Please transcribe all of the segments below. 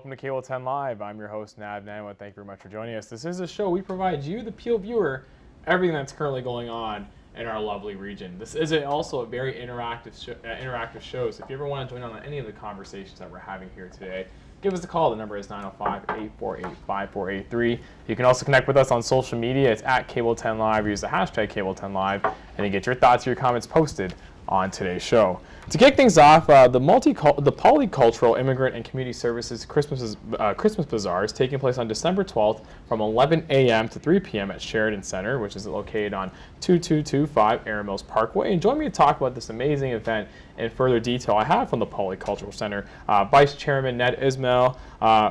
welcome to Cable 10 Live. I'm your host, Nav Nanwa. Thank you very much for joining us. This is a show we provide you, the Peel viewer, everything that's currently going on in our lovely region. This is also a very interactive show, so if you ever want to join on any of the conversations that we're having here today, give us a call. The number is 905-848-5483. You can also connect with us on social media. It's at Cable 10 Live. Use the hashtag Cable 10 Live, and you get your thoughts or your comments posted on today's show. To kick things off, the Polycultural Immigrant and Community Services Christmas Bazaar is taking place on December 12th from 11 a.m. to 3 p.m. at Sheridan Center, which is located on 2225 Erin Mills Parkway. And join me to talk about this amazing event in further detail. I have from the Polycultural Center Vice Chairman Ned Ismail,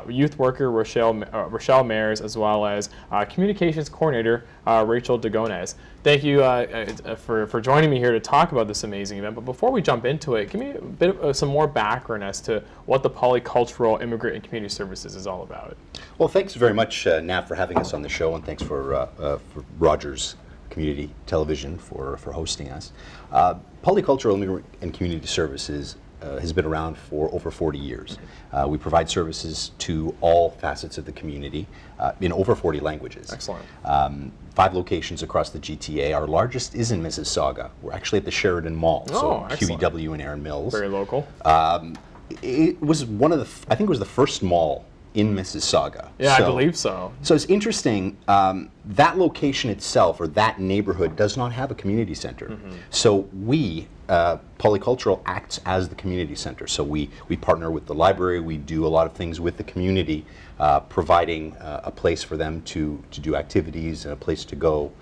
Youth Worker Rochelle Mayers, as well as Communications Coordinator Rachel Degonez. Thank you for joining me here to talk about this amazing event. But before we jump into it, give me a bit of some more background as to what the Polycultural Immigrant and Community Services is all about. Well, thanks very much, Nav, for having us on the show, and thanks for Rogers Community Television for hosting us. Polycultural Immigrant and Community Services has been around for over 40 years. We provide services to all facets of the community in over 40 languages. Excellent. 5 locations across the GTA. Our largest is in Mississauga. We're actually at the Sheridan Mall, so excellent. QEW in Erin Mills. Very local. It was one of the, I think it was the first mall in Mississauga. Yeah, I believe so. So it's interesting, that location itself, or that neighborhood, does not have a community center. Mm-hmm. So we, Polycultural, acts as the community center. So we partner with the library, we do a lot of things with the community, providing a place for them to do activities and a place to go,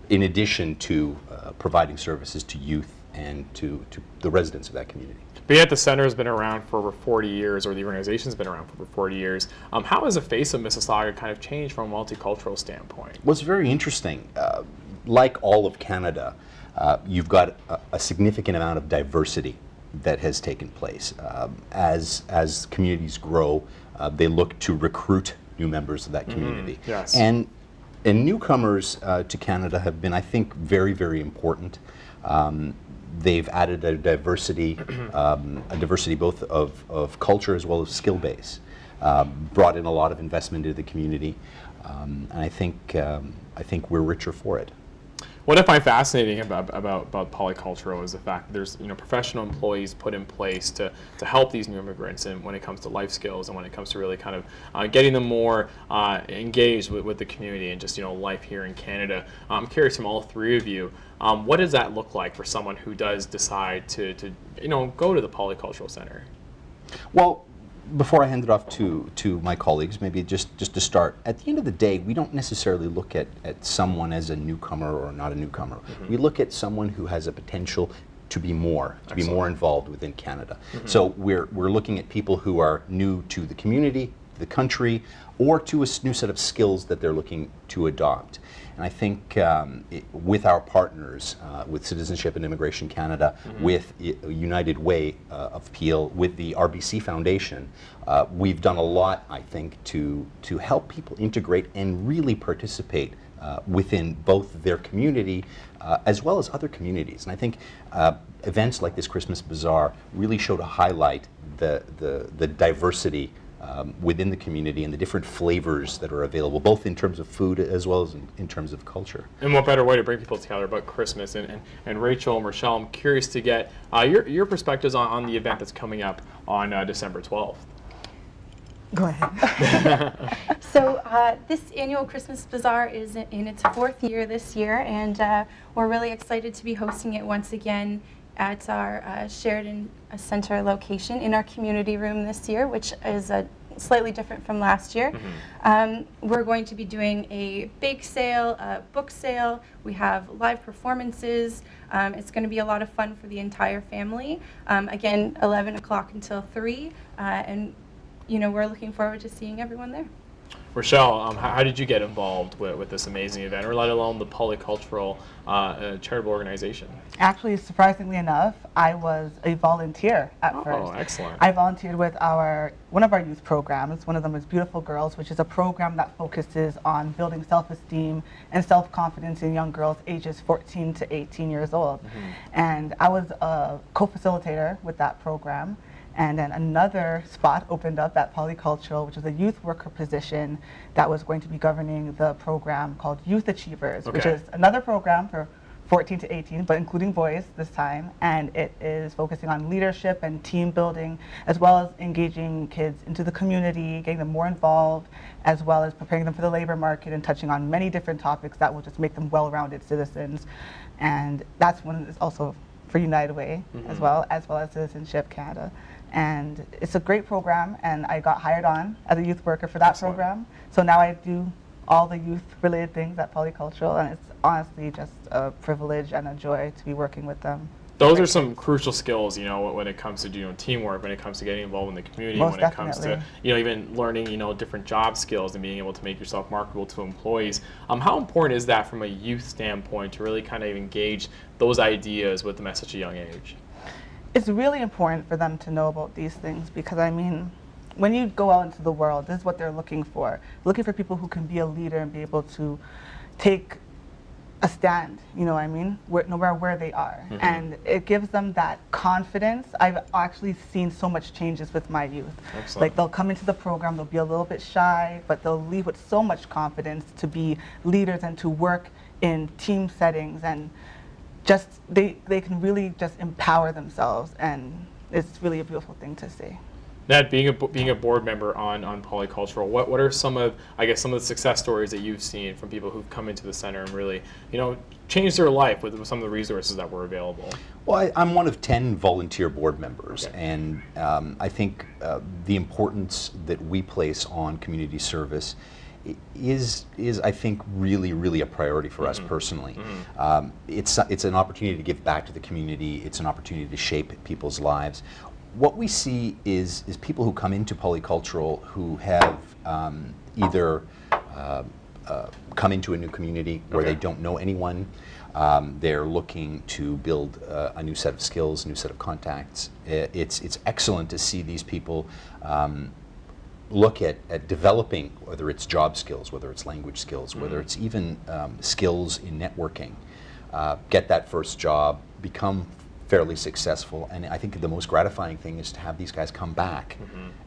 in addition to providing services to youth and to the residents of that community. But yet the center has been around for over 40 years, or the organization's been around for over 40 years. How has the face of Mississauga kind of changed from a multicultural standpoint? Well, it's very interesting. Like all of Canada, you've got a significant amount of diversity that has taken place. As communities grow, they look to recruit new members of that community. Yes. And newcomers to Canada have been, I think, very, very important. They've added a diversity both of culture as well as skill base, brought in a lot of investment into the community, and I think we're richer for it. What I find fascinating about Polycultural is the fact that there's professional employees put in place to help these new immigrants, and when it comes to life skills and when it comes to really kind of getting them more engaged with the community and just life here in Canada. I'm curious from all three of you, what does that look like for someone who does decide to go to the Polycultural Center? Well, before I hand it off to my colleagues, maybe just to start, at the end of the day, we don't necessarily look at someone as a newcomer or not a newcomer. Mm-hmm. We look at someone who has a potential to be more involved within Canada. Mm-hmm. So we're looking at people who are new to the community, the country, or to a new set of skills that they're looking to adopt. And I think with our partners, with Citizenship and Immigration Canada, mm-hmm. with United Way of Peel, with the RBC Foundation, we've done a lot, I think, to help people integrate and really participate within both their community as well as other communities. And I think events like this Christmas Bazaar really show to highlight the diversity within the community and the different flavors that are available, both in terms of food as well as in terms of culture. And what better way to bring people together about Christmas? And Rachel and Rochelle, I'm curious to get your perspectives on the event that's coming up on December 12th. Go ahead. So this annual Christmas Bazaar is in its 4th year this year, and we're really excited to be hosting it once again at our Sheridan Center location in our community room this year, which is slightly different from last year. Mm-hmm. We're going to be doing a bake sale, a book sale. We have live performances. It's going to be a lot of fun for the entire family. Again, 11 o'clock until 3, and we're looking forward to seeing everyone there. Rochelle, how did you get involved with this amazing event, or let alone the Polycultural charitable organization? Actually, surprisingly enough, I was a volunteer at first. Oh, excellent. I volunteered with one of our youth programs. One of them is Beautiful Girls, which is a program that focuses on building self-esteem and self-confidence in young girls ages 14 to 18 years old. Mm-hmm. And I was a co-facilitator with that program. And then another spot opened up at Polycultural, which is a youth worker position that was going to be governing the program called Youth Achievers, which Okay. is another program for 14 to 18, but including boys this time. And it is focusing on leadership and team building, as well as engaging kids into the community, getting them more involved, as well as preparing them for the labor market and touching on many different topics that will just make them well-rounded citizens. And that's one is also for United Way as well as Citizenship Canada. And it's a great program, and I got hired on as a youth worker for that Excellent. program. So now I do all the youth-related things at Polycultural, and it's honestly just a privilege and a joy to be working with them. Those are some crucial skills, you know, when it comes to doing teamwork, when it comes to getting involved in the community, Most when it comes to, definitely. you know, even learning, you know, different job skills and being able to make yourself marketable to employees. How important is that from a youth standpoint to really kind of engage those ideas with them at such a young age? It's really important for them to know about these things because, I mean, when you go out into the world, this is what they're looking for. Looking for people who can be a leader and be able to take a stand, you know what I mean, no matter where they are. And it gives them that confidence. I've actually seen so much changes with my youth. Excellent. Like they'll come into the program, they'll be a little bit shy, but they'll leave with so much confidence to be leaders and to work in team settings, and just they can really just empower themselves, and it's really a beautiful thing to see. Ned, being a board member on Polycultural, what are some of the success stories that you've seen from people who've come into the center and really, you know, changed their life with some of the resources that were available? Well, I'm one of 10 volunteer board members, Okay. and I think the importance that we place on community service is I think really a priority for us personally. It's an opportunity to give back to the community. It's an opportunity to shape people's lives. What we see is people who come into Polycultural who have either come into a new community where Okay. they don't know anyone. They're looking to build a new set of skills, a new set of contacts. It's excellent to see these people look at developing, whether it's job skills, whether it's language skills, whether it's even skills in networking, get that first job, become fairly successful. And I think the most gratifying thing is to have these guys come back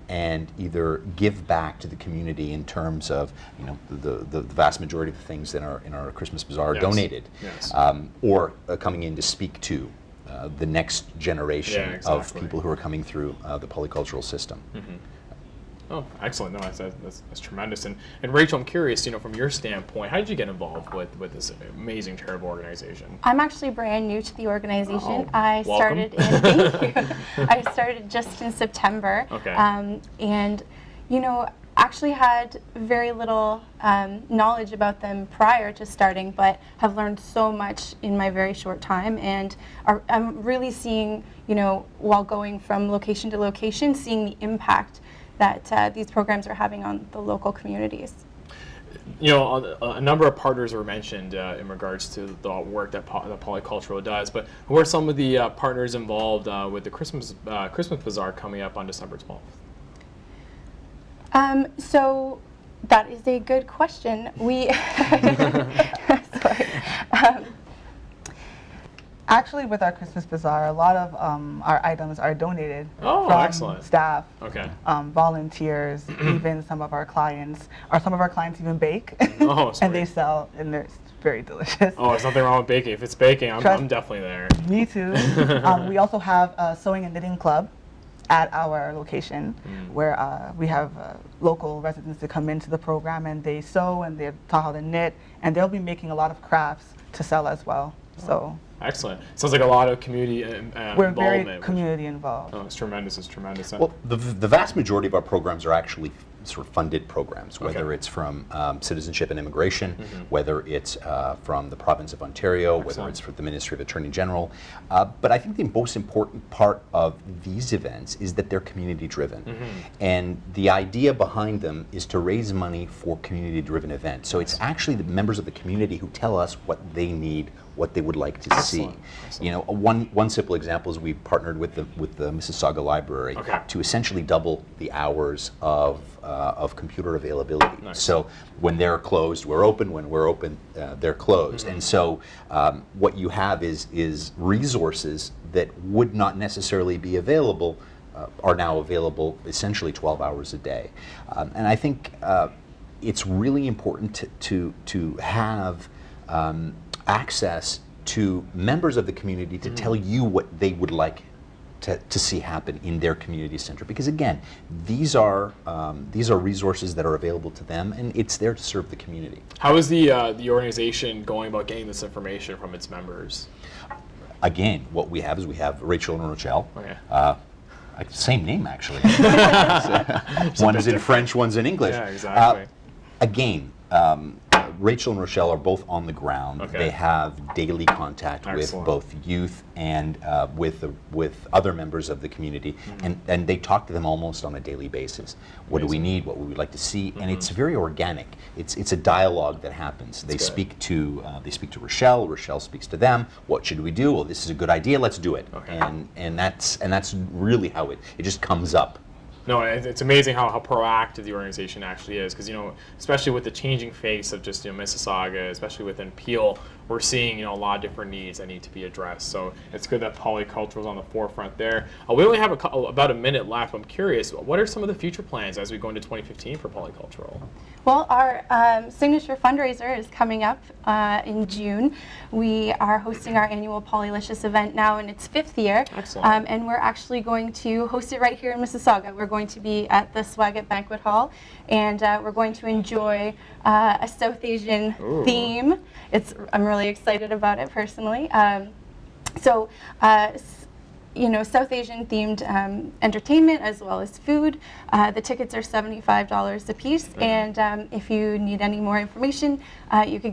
and either give back to the community in terms of, you know, the vast majority of the things in our Christmas Bazaar are Yes. donated, Yes. or coming in to speak to the next generation Yeah, of exactly. people who are coming through the polycultural system. Oh, excellent! No, that's tremendous. And Rachel, I'm curious, you know, from your standpoint, how did you get involved with this amazing charitable organization? I'm actually brand new to the organization. Oh, I welcome. started thank you. I started just in September. Okay. And, you know, actually had very little knowledge about them prior to starting, but have learned so much in my very short time. And I'm really seeing, you know, while going from location to location, seeing the impact that these programs are having on the local communities. You know, a number of partners were mentioned in regards to the work that Polycultural does, but who are some of the partners involved with the Christmas Bazaar coming up on December 12th? So that is a good question. We, sorry. Actually, with our Christmas Bazaar, a lot of our items are donated Oh, from excellent. staff, Okay. volunteers, even some of our clients. Some of our clients even bake, Oh, and they sweet. sell, and they're very delicious. Oh, there's nothing wrong with baking. If it's baking, I'm Trust- definitely there. Me too. We also have a sewing and knitting club at our location, where we have local residents that come into the program and they sew and they taught how to knit, and they'll be making a lot of crafts to sell as well. So Excellent. Sounds like a lot of community we're involvement. very which- community involved. Oh, it's tremendous. It's tremendous. Well, the vast majority of our programs are actually sort of funded programs, whether Okay. it's from Citizenship and Immigration, whether it's from the province of Ontario, whether Excellent. it's from the Ministry of Attorney General. But I think the most important part of these events is that they're community driven. And the idea behind them is to raise money for community driven events. So it's actually the members of the community who tell us what they need, what they would like to see. Excellent. Excellent. You know, one simple example is we partnered with the Mississauga Library Okay. to essentially double the hours of computer availability. Nice. So when they're closed, we're open. When we're open, they're closed. And so what you have is resources that would not necessarily be available are now available essentially 12 hours a day. And I think it's really important to have access to members of the community to tell you what they would like to see happen in their community center, because again, these are resources that are available to them, and it's there to serve the community. How is the organization going about getting this information from its members? Again, what we have is Rochelle and Rachael. Okay. Same name actually. One's in French, one's in English. Yeah, exactly. Again, Rachel and Rochelle are both on the ground. Okay. They have daily contact Excellent. with both youth and with other members of the community, and they talk to them almost on a daily basis. What do we need? What would we like to see? And it's very organic. It's a dialogue that happens. They speak to Rochelle. Rochelle speaks to them. What should we do? Well, this is a good idea. Let's do it. Okay. And that's really how it just comes up. No, it's amazing how proactive the organization actually is, because especially with the changing face of just Mississauga, especially within Peel, we're seeing a lot of different needs that need to be addressed. So it's good that Polycultural is on the forefront there. We only have about a minute left. I'm curious, what are some of the future plans as we go into 2015 for Polycultural? Well, our signature fundraiser is coming up in June. We are hosting our annual Polylicious event now in its 5th year. Excellent. And we're actually going to host it right here in Mississauga. We're going to be at the Swagat Banquet Hall, and we're going to enjoy a South Asian theme. I'm really excited about it personally. South Asian themed entertainment as well as food. The tickets are $75 a piece, and if you need any more information,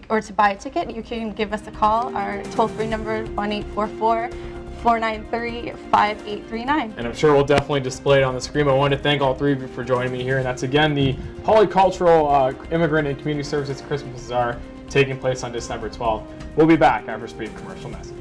or to buy a ticket, you can give us a call. Our toll-free number is 1-844-493-5839. And I'm sure we'll definitely display it on the screen. I wanted to thank all three of you for joining me here, and that's again the Polycultural Immigrant and Community Services Christmas Bazaar taking place on December 12th. We'll be back after a brief commercial message.